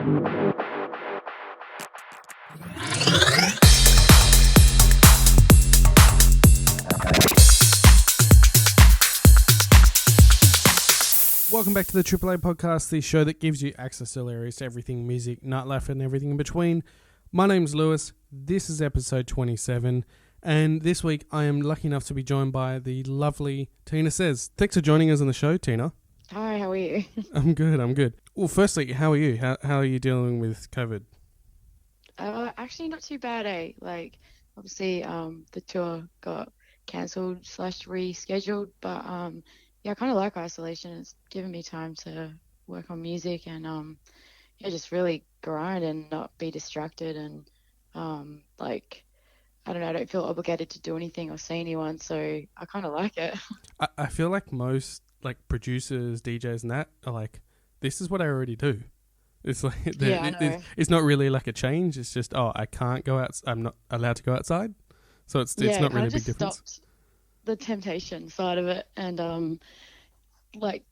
Welcome back to the AAA podcast, the show that gives you access to hilarious to everything music, nightlife, and everything in between. My name's Lewis. This is episode 27, and this week I am lucky enough to be joined by the lovely Tina Says. Thanks for joining us on the show, Tina. Hi, how are you? I'm good. Well, firstly, how are you? How are you dealing with COVID? Actually, not too bad, eh? Like, obviously, the tour got cancelled / rescheduled, but yeah, I kind of like isolation. It's given me time to work on music and yeah, just really grind and not be distracted and like, I don't know, I don't feel obligated to do anything or see anyone, so I kind of like it. I feel like most like producers, DJs, and that are like, this is what I already do. It's like it's not really like a change. It's just I can't go out. I'm not allowed to go outside, so it's not really a big difference. Stopped the temptation side of it, and like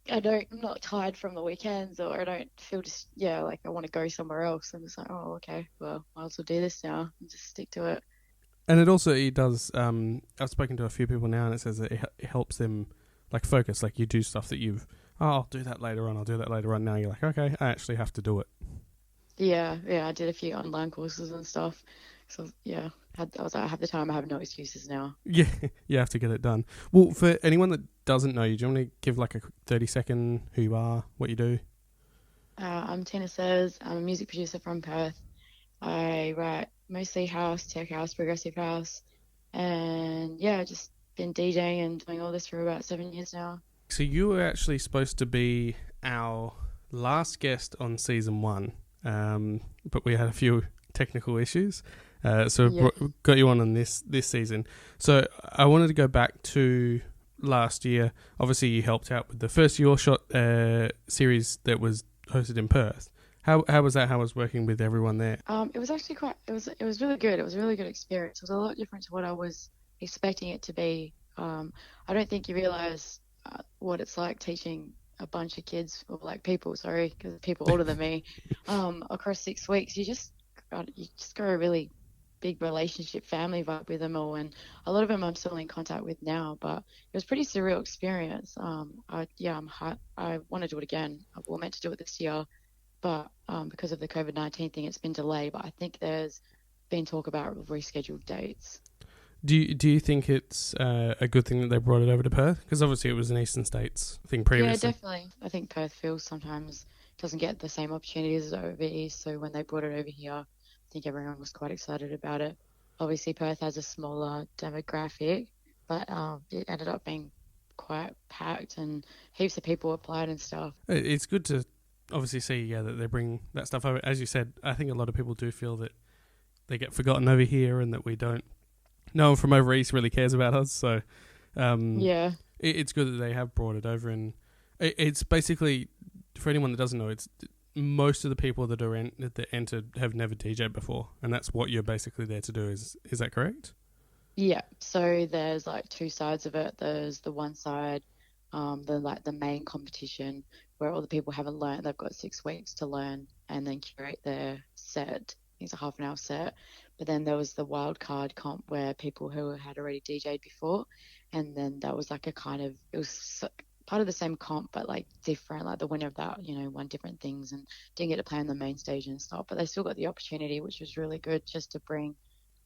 I'm not tired from the weekends, or I don't feel just like I want to go somewhere else. I'm just like, oh, okay, well, might as well do this now and just stick to it. And it does. I've spoken to a few people now, and it says that it helps them like focus. Like you do stuff that I'll do that later on. I'll do that later on. Now you're like, okay, I actually have to do it. Yeah, I did a few online courses and stuff. So yeah, I was like, I have the time. I have no excuses now. Yeah, you have to get it done. Well, for anyone that doesn't know you, do you want to give like a 30-second who you are, what you do? I'm Tina Says. I'm a music producer from Perth. I write mostly house, tech house, progressive house, and yeah, just been DJing and doing all this for about 7 years now. So you were actually supposed to be our last guest on season 1, but we had a few technical issues. Got you on this season. So I wanted to go back to last year. Obviously, you helped out with the first Your Shot series that was hosted in Perth. How was that? How was working with everyone there? It was actually it was really good. It was a really good experience. It was a lot different to what I was expecting it to be. I don't think you realise what it's like teaching a bunch of kids, or like people older than me, across 6 weeks. You just got a really big relationship, family vibe with them all, and a lot of them I'm still in contact with now. But it was a pretty surreal experience. I'm hot. I want to do it again. We were meant to do it this year, but because of the COVID-19 thing, it's been delayed. But I think there's been talk about rescheduled dates. Do you think it's a good thing that they brought it over to Perth? Because obviously it was an Eastern States thing previously. Yeah, definitely. I think Perth feels sometimes doesn't get the same opportunities as over East. So when they brought it over here, I think everyone was quite excited about it. Obviously, Perth has a smaller demographic, but it ended up being quite packed and heaps of people applied and stuff. It's good to obviously see that they bring that stuff over. As you said, I think a lot of people do feel that they get forgotten over here and that we don't. No one from over East really cares about us, so it's good that they have brought it over. And it's basically, for anyone that doesn't know, it's most of the people that entered have never DJed before, and that's what you're basically there to do. Is that correct? Yeah. So there's like two sides of it. There's the one side, the main competition where all the people haven't learned. They've got 6 weeks to learn and then curate their set. It's a half an hour set. But then there was the wild card comp where people who had already DJed before, and then that was like it was part of the same comp but like different, like the winner of that won different things and didn't get to play on the main stage and stuff, but they still got the opportunity, which was really good, just to bring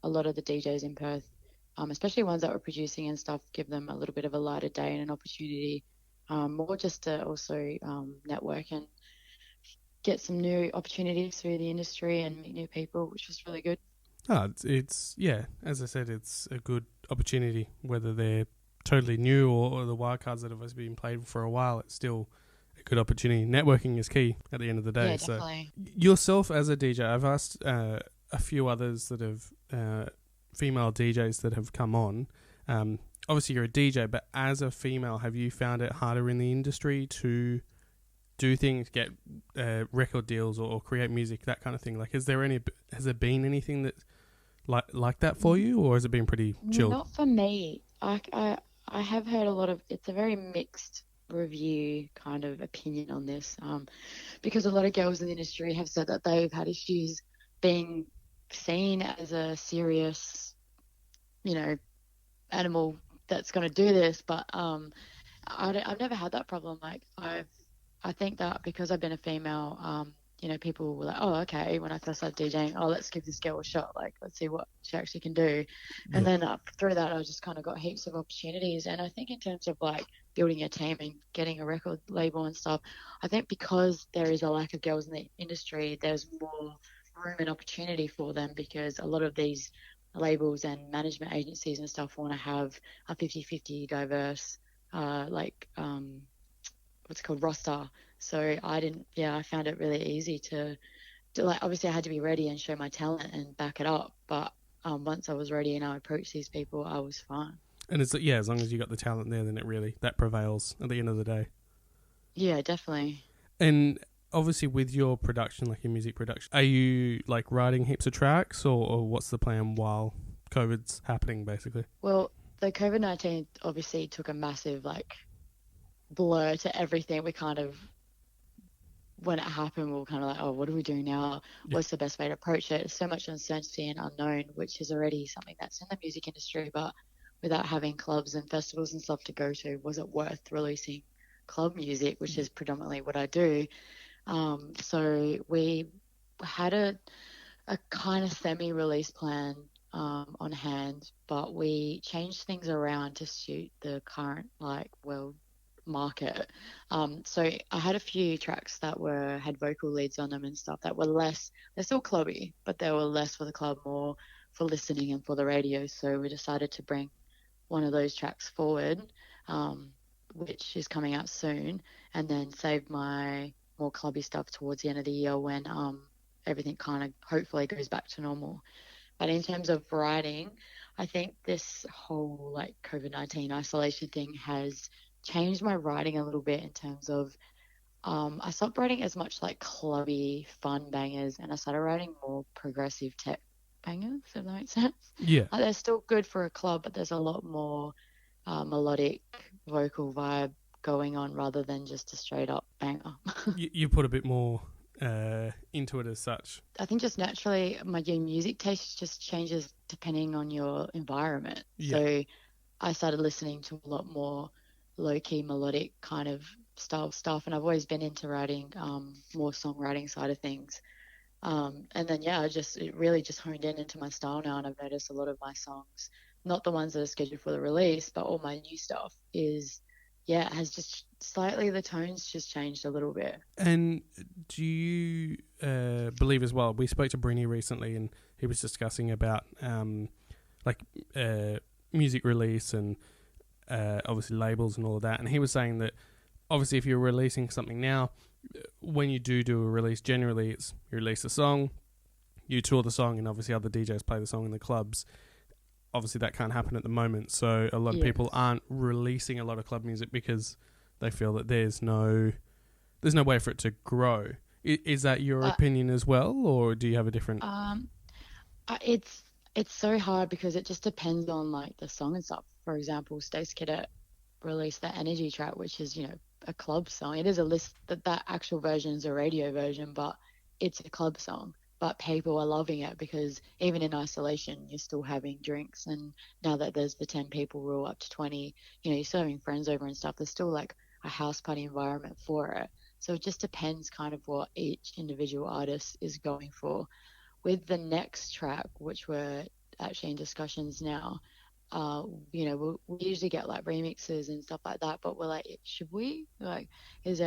a lot of the DJs in Perth, especially ones that were producing and stuff, give them a little bit of a lighter day and an opportunity, more just to also network and get some new opportunities through the industry and meet new people, which was really good. It's as I said, it's a good opportunity, whether they're totally new or the wild cards that have been played for a while. It's still a good opportunity. Networking is key at the end of the day. Yeah, definitely. So yourself as a DJ, I've asked a few others that have female DJs that have come on. Obviously you're a DJ, but as a female, have you found it harder in the industry to do things, get record deals or create music, that kind of thing? Like, has there been anything that like that for you, or has it been pretty chilled? Not for me. I have heard a lot of, it's a very mixed review kind of opinion on this, because a lot of girls in the industry have said that they've had issues being seen as a serious, animal that's going to do this. But I've never had that problem. Like I think that because I've been a female, people were like, oh, okay, when I first started DJing, oh, let's give this girl a shot. Like, let's see what she actually can do. And Yeah. then through that, I just kind of got heaps of opportunities. And I think in terms of like building a team and getting a record label and stuff, I think because there is a lack of girls in the industry, there's more room and opportunity for them, because a lot of these labels and management agencies and stuff want to have a 50-50 diverse, what's it called, roster. So I found it really easy to like, obviously I had to be ready and show my talent and back it up. But once I was ready and I approached these people, I was fine. And as long as you got the talent there, then that prevails at the end of the day. Yeah, definitely. And obviously with your production, like your music production, are you like writing heaps of tracks, or what's the plan while COVID's happening, basically? Well, the COVID-19 obviously took a massive like blur to everything. We kind of, when it happened, we were kind of like, oh, what do we do now? Yeah. What's the best way to approach it? There's so much uncertainty and unknown, which is already something that's in the music industry. But without having clubs and festivals and stuff to go to, was it worth releasing club music, which is predominantly what I do? So we had a kind of semi-release plan on hand, but we changed things around to suit the current world market. So I had a few tracks that had vocal leads on them and stuff that were less, they're still clubby, but they were less for the club, more for listening and for the radio. So we decided to bring one of those tracks forward, which is coming out soon, and then save my more clubby stuff towards the end of the year when everything kind of hopefully goes back to normal. But in terms of writing, I think this whole like COVID-19 isolation thing has changed my writing a little bit, in terms of I stopped writing as much like clubby fun bangers, and I started writing more progressive tech bangers, if that makes sense. Yeah. They're still good for a club, but there's a lot more melodic vocal vibe going on rather than just a straight up banger. You put a bit more into it as such. I think just naturally your music taste just changes depending on your environment. Yeah. So I started listening to a lot more low-key melodic kind of style stuff, and I've always been into writing, more songwriting side of things. And then it really just honed into my style now, and I've noticed a lot of my songs, not the ones that are scheduled for the release, but all my new stuff has just slightly, the tones just changed a little bit. And do you believe as well, we spoke to Brini recently, and he was discussing about music release and obviously labels and all of that, and he was saying that obviously if you're releasing something now, when you do a release, generally it's you release a song, you tour the song, and obviously other DJs play the song in the clubs. Obviously that can't happen at the moment, so a lot of people aren't releasing a lot of club music because they feel that there's no way for it to grow. Is that your opinion as well, or do you have a different? It's so hard because it just depends on like the song and stuff. For example, Stacey Cadet released that Energy track, which is a club song. It is a list that actual version is a radio version, but it's a club song. But people are loving it because even in isolation, you're still having drinks. And now that there's the 10 people rule up to 20, you're still having friends over and stuff. There's still like a house party environment for it. So it just depends kind of what each individual artist is going for. With the next track, which we're actually in discussions now, we usually get like remixes and stuff like that, but we're like, should we? Like, if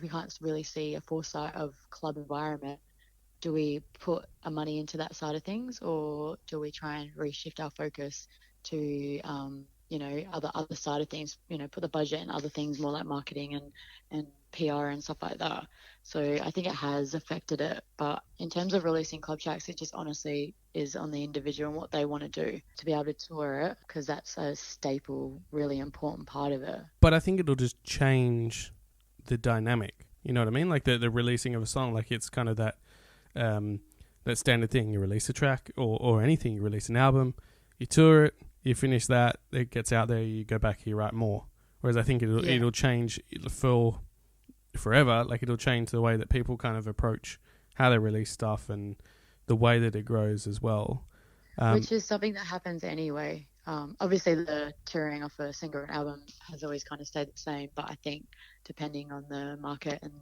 we can't really see a foresight of club environment, do we put our money into that side of things, or do we try and reshift our focus to other side of things, put the budget and other things more like marketing and PR and stuff like that. So I think it has affected it, but in terms of releasing club tracks, it just honestly is on the individual and what they want to do to be able to tour it, because that's a staple, really important part of it. But I think it'll just change the dynamic, you know what I mean? Like the releasing of a song, like it's kind of that standard thing. You release a track or anything, you release an album, you tour it, you finish that, it gets out there, you go back, you write more. Whereas I think it'll change for forever. Like it'll change the way that people kind of approach how they release stuff and the way that it grows as well. Which is something that happens anyway. Obviously, the touring of a single album has always kind of stayed the same, but I think depending on the market and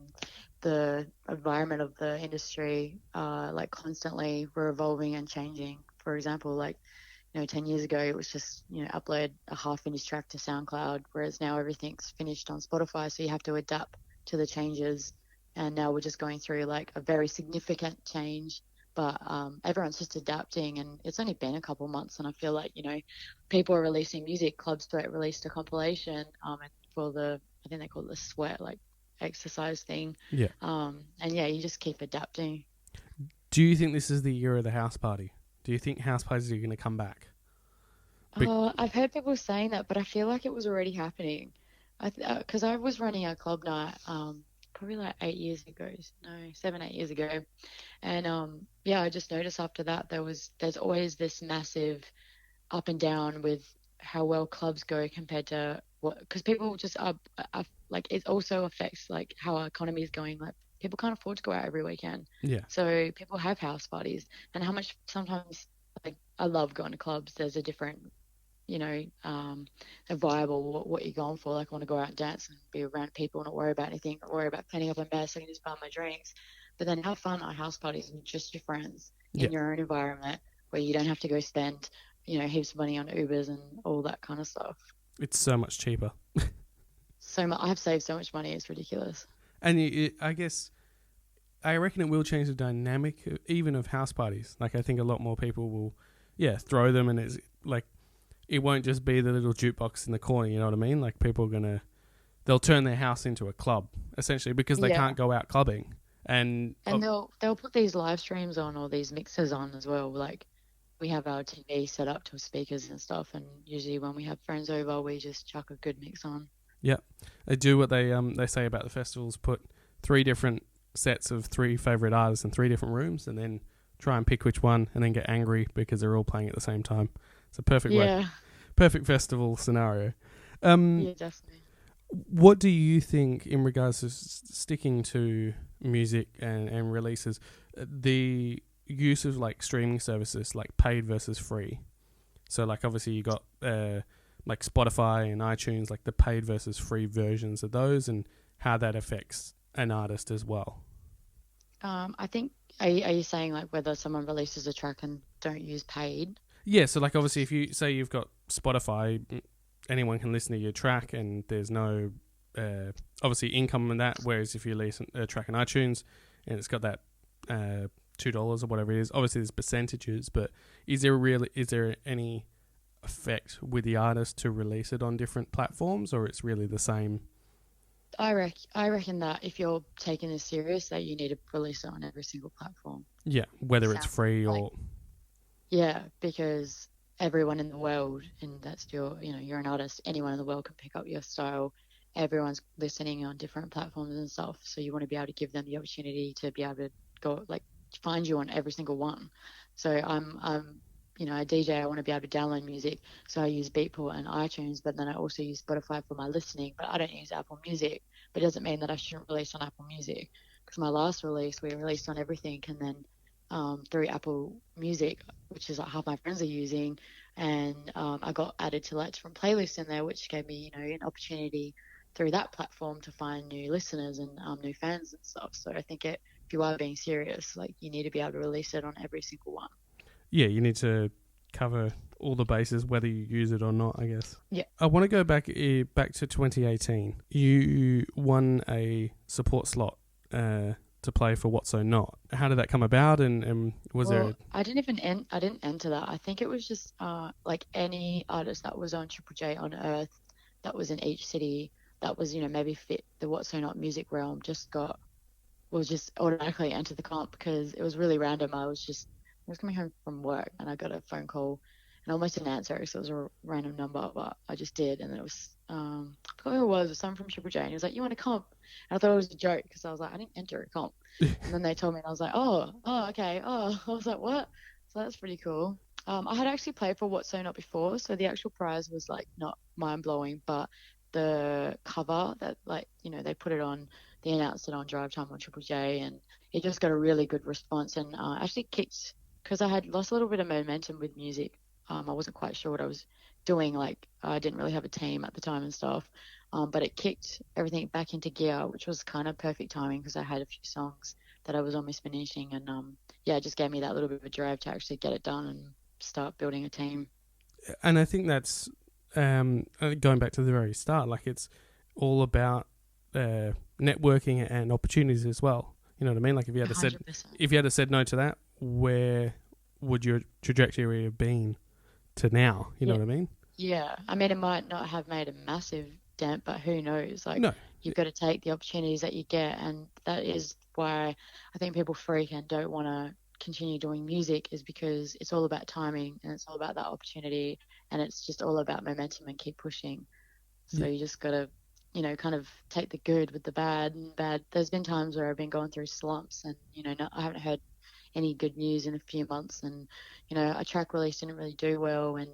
the environment of the industry, like constantly we're evolving and changing. For example, like 10 years ago, it was just upload a half-finished track to SoundCloud, whereas now everything's finished on Spotify, so you have to adapt to the changes. And now we're just going through like a very significant change. But everyone's just adapting, and it's only been a couple months, and I feel like people are releasing music. Club Sweat released a compilation for I think they call it the Sweat like exercise thing. Yeah. And yeah, you just keep adapting. Do you think this is the year of the house party? Do you think house parties are going to come back? I've heard people saying that, but I feel like it was already happening. Because I was running a club night probably like 8 years ago. No, 7, 8 years ago. And I just noticed after that there's always this massive up and down with how well clubs go compared to because people just are like it also affects like how our economy is going. Like people can't afford to go out every weekend. Yeah. So people have house parties, and how much sometimes like I love going to clubs. There's a different a viable what you're going for. Like I want to go out and dance and be around people, not worry about anything, not worry about cleaning up a mess. I can just buy my drinks. But then have fun at house parties with just your friends in your own environment where you don't have to go spend, heaps of money on Ubers and all that kind of stuff. It's so much cheaper. I have saved so much money. It's ridiculous. And I reckon it will change the dynamic even of house parties. Like I think a lot more people will, throw them, and it's like, it won't just be the little jukebox in the corner, you know what I mean? Like people they'll turn their house into a club essentially because they can't go out clubbing. And they'll put these live streams on or these mixers on as well. Like we have our TV set up to speakers and stuff, and usually when we have friends over, we just chuck a good mix on. Yeah, they do what they say about the festivals: put 3 different sets of 3 favorite artists in 3 different rooms, and then try and pick which one, and then get angry because they're all playing at the same time. It's a perfect festival scenario. Yeah, definitely. What do you think in regards to sticking to music and releases, the use of like streaming services, like paid versus free? So like obviously you got like Spotify and iTunes, like the paid versus free versions of those, and how that affects an artist as well. I think, are you saying like whether someone releases a track and don't use paid? Yeah, so like obviously if you say you've got Spotify, anyone can listen to your track and there's no obviously income in that, whereas if you release a track on iTunes and it's got that $2 or whatever it is, obviously there's percentages, but is there any effect with the artist to release it on different platforms, or it's really the same? I reckon that if you're taking this serious, that you need to release it on every single platform. Yeah, whether it's free or... Yeah, because everyone in the world, and that's you're an artist, anyone in the world can pick up your style. Everyone's listening on different platforms and stuff, so you want to be able to give them the opportunity to be able to go like find you on every single one. So I'm a DJ. I want to be able to download music, so I use Beatport and iTunes, but then I also use Spotify for my listening. But I don't use Apple Music. But it doesn't mean that I shouldn't release on Apple Music, because my last release we released on everything, and then through Apple Music, which is like half my friends are using, and I got added to like different playlists in there, which gave me an opportunity through that platform to find new listeners and new fans and stuff. So I think if you are being serious, like you need to be able to release it on every single one. Yeah, you need to cover all the bases, whether you use it or not, I guess. Yeah. I want to go back to 2018. You won a support slot to play for What So Not. How did that come about, and was there... I didn't enter that. I think it was just like any artist that was on Triple J on Earth that was in each city that was maybe fit the What So Not music realm just automatically entered the comp, because it was really random. I was coming home from work and I got a phone call and I almost didn't answer because it was a random number, but I just did. And then it was I forgot who it was someone from Triple J, and he was like, "You want a comp?" And I thought it was a joke because I was like, I didn't enter a comp. And then they told me, and I was like, oh, okay. I was like, what? So that's pretty cool. I had actually played for What So Not before, so the actual prize was like not mind blowing, but the cover that, like, you know, they put it on, they announced it on Drive Time on Triple J, and it just got a really good response, and actually kicked, because I had lost a little bit of momentum with music. I wasn't quite sure what I was doing. Like, I didn't really have a team at the time and stuff, but it kicked everything back into gear, which was kind of perfect timing because I had a few songs that I was almost finishing, and yeah, it just gave me that little bit of a drive to actually get it done and start building a team. And I think that's going back to the very start. Like, it's all about networking and opportunities as well. You know what I mean? Like, if you had 100%. said no to that, where would your trajectory have been to now? You know what I mean? Yeah. I mean, it might not have made a massive dent, but who knows? Like, No. you've got to take the opportunities that you get, and that is why I think people freak and don't want to continue doing music, is because it's all about timing, and it's all about that opportunity, and it's just all about momentum and keep pushing. So you just got to, you know, kind of take the good with the bad. And bad, there's been times where I've been going through slumps, and, you know, I haven't heard any good news in a few months, and, you know, a track release didn't really do well, and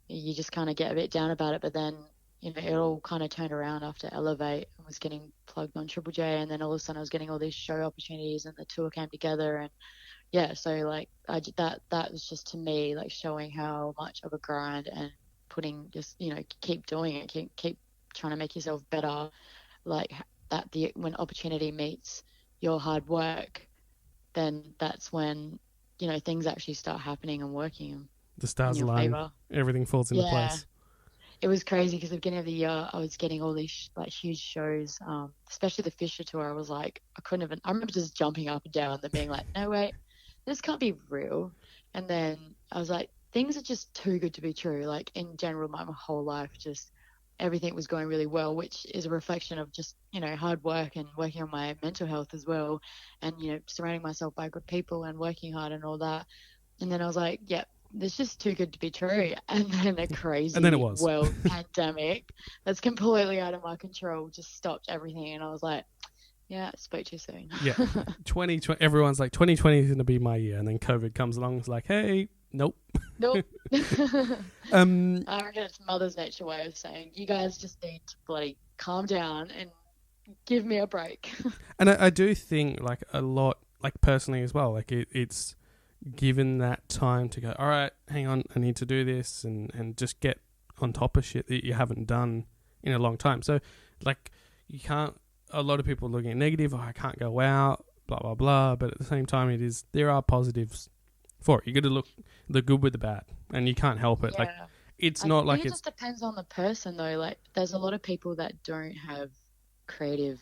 you just kind of get a bit down about it. But then, you know, it all kind of turned around after Elevate. I was getting plugged on Triple J, and then all of a sudden I was getting all these show opportunities, and the tour came together, and yeah, so like that was just, to me, like showing how much of a grind, and putting, just, you know, keep doing it, keep trying to make yourself better. Like, that when opportunity meets your hard work, then that's when, you know, things actually start happening and working The stars in your align. favor. Everything falls into place. It was crazy because at the beginning of the year, I was getting all these like huge shows, especially the Fisher tour. I was like, I remember just jumping up and down and being like, no, wait, this can't be real. And then I was like, things are just too good to be true. Like, in general, my whole life, just everything was going really well, which is a reflection of just, you know, hard work and working on my mental health as well. And, you know, surrounding myself by good people and working hard and all that. And then I was like, yeah, it's just too good to be true. And then a crazy And then it was. world pandemic that's completely out of my control just stopped everything. And I was like, yeah, I spoke too soon. Yeah. 2020, everyone's like, 2020 is going to be my year. And then COVID comes along. It's like, hey, nope. Nope. I reckon it's Mother's Nature way of saying, you guys just need to bloody calm down and give me a break. And I do think, like, a lot, like, personally as well, like, it's given that time to go, all right, hang on, I need to do this, and just get on top of shit that you haven't done in a long time. So, like, you can't, a lot of people are looking at negative, I can't go out, blah, blah, blah, but at the same time, there are positives for it. You got to look the good with the bad, and you can't help it. Like, it's not like it just depends on the person, though. Like, there's a lot of people that don't have creative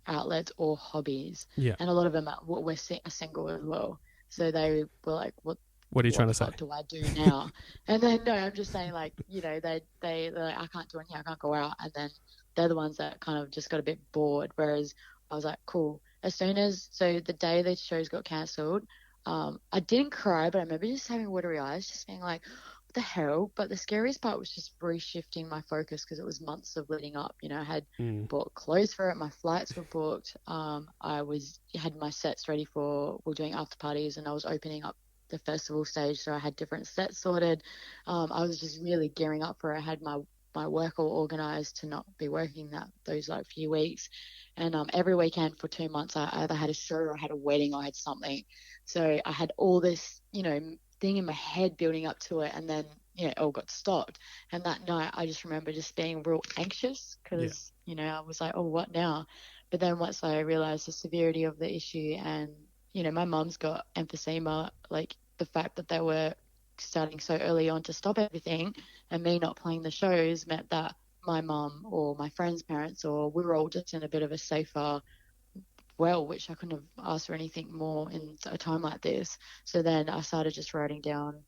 outlets or hobbies, and a lot of them were single as well. So they were like, what are you trying to say? What do I do now? And then, no, I'm just saying, like, you know, they're like, I can't do anything, I can't go out. And then they're the ones that kind of just got a bit bored. Whereas I was like, cool. So the day the shows got cancelled, I didn't cry, but I remember just having watery eyes, just being like, what the hell? But the scariest part was just reshifting my focus, because it was months of leading up. You know, I had bought clothes for it, my flights were booked. I had my sets ready we're doing after parties, and I was opening up the festival stage, so I had different sets sorted. I was just really gearing up for it. I had my work all organised to not be working those like few weeks, and every weekend for 2 months I either had a show or I had a wedding or I had something. So I had all this, you know, thing in my head building up to it, and then, you know, it all got stopped. And that night I just remember just being real anxious because, you know, I was like, oh, what now? But then once I realised the severity of the issue, and, you know, my mum's got emphysema, like the fact that they were starting so early on to stop everything, and me not playing the shows meant that my mum or my friends' parents, or we were all just in a bit of a safer which I couldn't have asked for anything more in a time like this. So then I started just writing down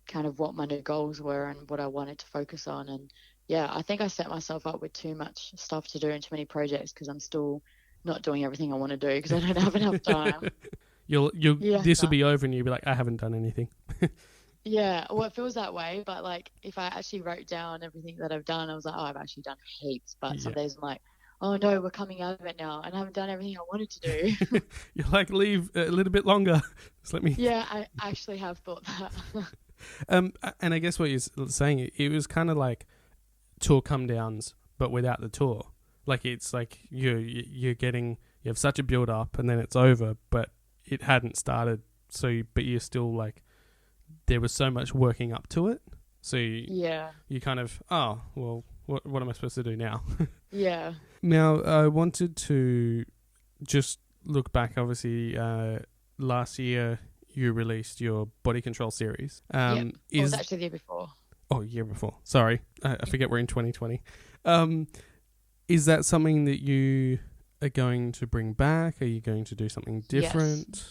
kind of what my new goals were and what I wanted to focus on. And yeah, I think I set myself up with too much stuff to do and too many projects, because I'm still not doing everything I want to do because I don't have enough time. This will be over and you'll be like, I haven't done anything. Yeah, well, it feels that way, but like if I actually wrote down everything that I've done, I was like, oh, I've actually done heaps. But some days I'm like, oh no, we're coming out of it now, and I haven't done everything I wanted to do. You're like, leave a little bit longer. Just let me. Yeah, I actually have thought that. And I guess what you're saying, it was kind of like tour come downs but without the tour. Like it's like you have such a build up and then it's over, but it hadn't started. So but you're still like there was so much working up to it. So you kind of what am I supposed to do now? Yeah. Now I wanted to just look back. Obviously, last year you released your Body Control series. It was actually the year before. Oh, year before. Sorry, I forget we're in 2020. Is that something that you are going to bring back? Are you going to do something different? Yes.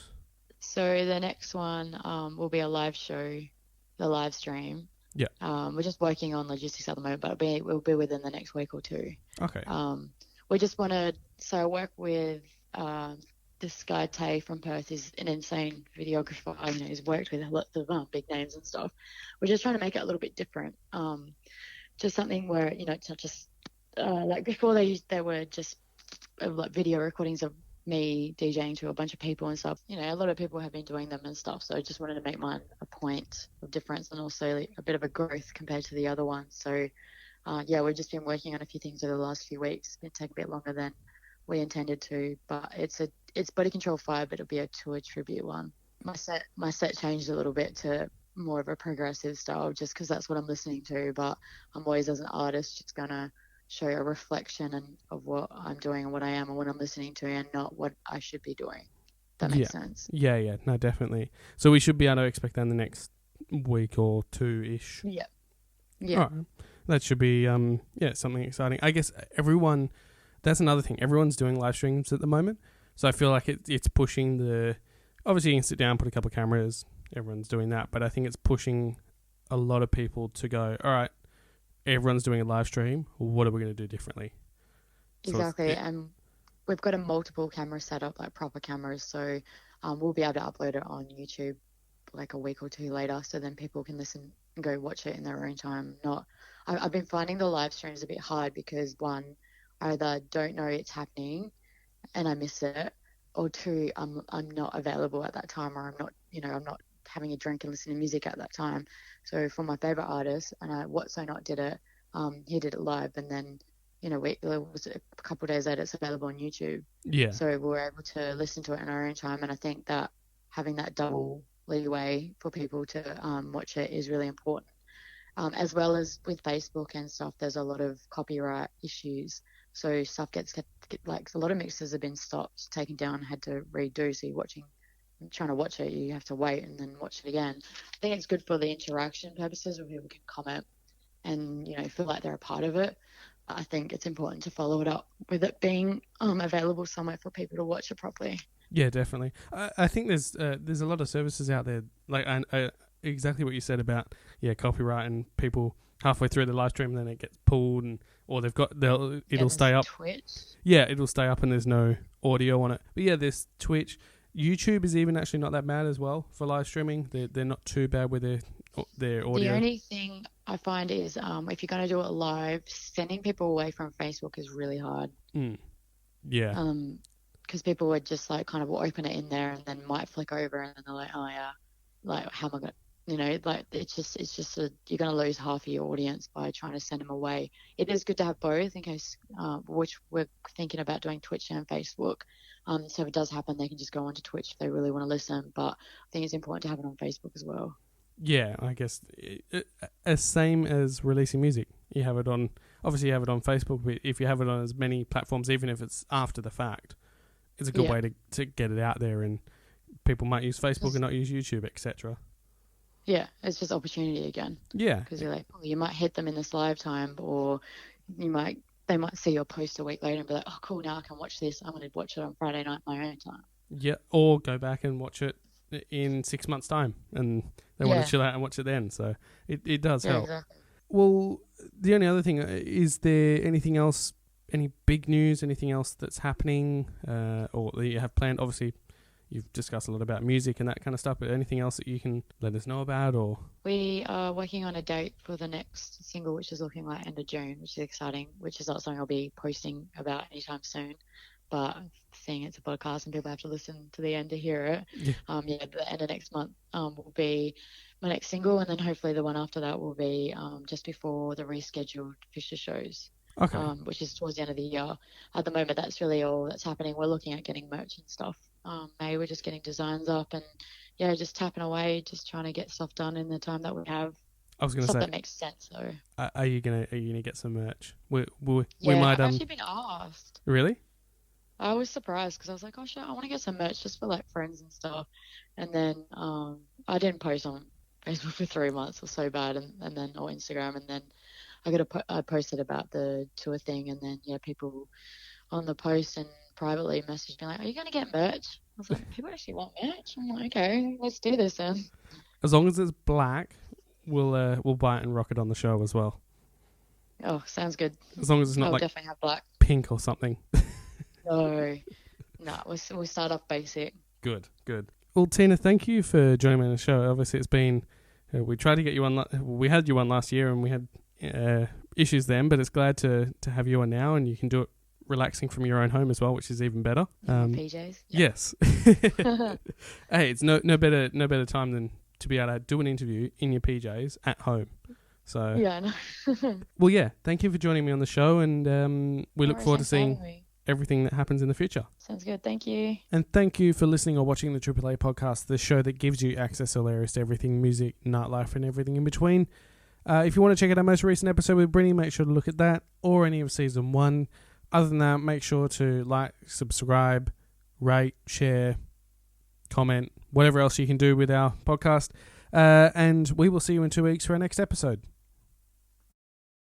So the next one will be a live show, the live stream. Yeah. We're just working on logistics at the moment, but we'll be within the next week or two. Okay. We just want to. So I work with this guy Tay from Perth. Is an insane videographer. He's worked with lots of big names and stuff. We're just trying to make it a little bit different. Just something where it's not just like before they were just like video recordings of me DJing to a bunch of people and stuff. A lot of people have been doing them and stuff. So I just wanted to make mine a point of difference and also a bit of a growth compared to the other one. So we've just been working on a few things over the last few weeks. It's been taking a bit longer than we intended to, but it's Body Control 5, but it'll be a tour tribute one. My set changed a little bit to more of a progressive style just because that's what I'm listening to, but I'm always, as an artist, just gonna show a reflection of what I'm doing and what I am and what I'm listening to and not what I should be doing. That makes sense. Yeah, no, definitely. So we should be able to expect that in the next week or two-ish. Yeah. All right. That should be something exciting. I guess that's another thing. Everyone's doing live streams at the moment. So I feel like it's pushing obviously you can sit down, put a couple of cameras, everyone's doing that, but I think it's pushing a lot of people to go, all right, everyone's doing a live stream, what are we going to do differently? Exactly. And we've got a multiple camera setup, like proper cameras. So we'll be able to upload it on YouTube like a week or two later. So then people can listen and go watch it in their own time. I've been finding the live streams a bit hard because one, I either don't know it's happening and I miss it, or two, I'm not available at that time, or I'm not having a drink and listening to music at that time. So for my favorite artist, and What So Not did it, he did it live, and then it was a couple of days later it's available on YouTube. Yeah. So we were able to listen to it in our own time, and I think that having that double leeway for people to watch it is really important. As well as with Facebook and stuff, there's a lot of copyright issues. So stuff gets like a lot of mixes have been stopped, taken down, had to redo. So trying to watch it, you have to wait and then watch it again. I think it's good for the interaction purposes where people can comment and feel like they're a part of it. I think it's important to follow it up with it being available somewhere for people to watch it properly. Yeah, definitely. I think there's a lot of services out there, like exactly what you said about copyright and people halfway through the live stream, then it gets pulled, or it'll stay up. Twitch. Yeah, it'll stay up and there's no audio on it. But yeah, there's Twitch. YouTube is even actually not that bad as well for live streaming. They're not too bad with their audio. The only thing I find is if you're going to do it live, sending people away from Facebook is really hard. Yeah. Because people would just kind of open it in there and then might flick over and then they're like, oh yeah, like how am I going to, it's just you're going to lose half of your audience by trying to send them away. It is good to have both in case, which we're thinking about doing Twitch and Facebook. So if it does happen, they can just go onto Twitch if they really want to listen. But I think it's important to have it on Facebook as well. Yeah, I guess as same as releasing music. You have it on Facebook, but if you have it on as many platforms, even if it's after the fact, it's a good way to get it out there, and people might use Facebook and not use YouTube, etc. Yeah, it's just opportunity again. Yeah. Because you're like, you might hit them in this live time, or they might see your post a week later and be like, oh, cool, now I can watch this. I'm going to watch it on Friday night my own time. Yeah, or go back and watch it in 6 months' time, and they want to chill out and watch it then. So it does help. Exactly. Well, the only other thing, is there anything else, any big news, anything else that's happening or that you have planned? Obviously, you've discussed a lot about music and that kind of stuff, but anything else that you can let us know about? Or we are working on a date for the next single, which is looking like end of June, which is exciting, which is not something I'll be posting about anytime soon. But seeing it's a podcast and people have to listen to the end to hear it, the end of next month will be my next single, and then hopefully the one after that will be just before the rescheduled Fisher shows. Okay. which is towards the end of the year. At the moment, that's really all that's happening. We're looking at getting merch and stuff. Maybe we're just getting designs up and yeah, just tapping away, just trying to get stuff done in the time that we have. I was going to Stuff say, that makes sense though. are you gonna get some merch? We Yeah, might I've actually been asked. really. I was surprised because I was like, oh shit, I want to get some merch just for like friends and stuff. And then I didn't post on Facebook for 3 months. It was so bad, and then or Instagram, and then I posted about the tour thing, and then yeah, people on the post and privately messaged me like, "Are you gonna get merch?" I was like, "People actually want merch." I'm like, "Okay, let's do this then." As long as it's black, we'll buy it and rock it on the show as well. Oh, sounds good. As long as it's not I'll like definitely have black. pink or something. No, we'll start off basic. Good. Well, Tina, thank you for joining me on the show. Obviously, it's been we tried to get you on. We had you on last year, and we had issues then. But it's glad to have you on now, and you can do it relaxing from your own home as well, which is even better. PJs. Yep. Yes. Hey, it's no better time than to be able to do an interview in your PJs at home. So Yeah, I know. well, yeah. Thank you for joining me on the show, and we look forward to seeing everything that happens in the future. Sounds good. Thank you. And thank you for listening or watching the AAA podcast, the show that gives you access to hilarious to everything music, nightlife, and everything in between. If you want to check out our most recent episode with Brittany, make sure to look at that or any of season 1. Other than that, make sure to like, subscribe, rate, share, comment, whatever else you can do with our podcast. And we will see you in 2 weeks for our next episode.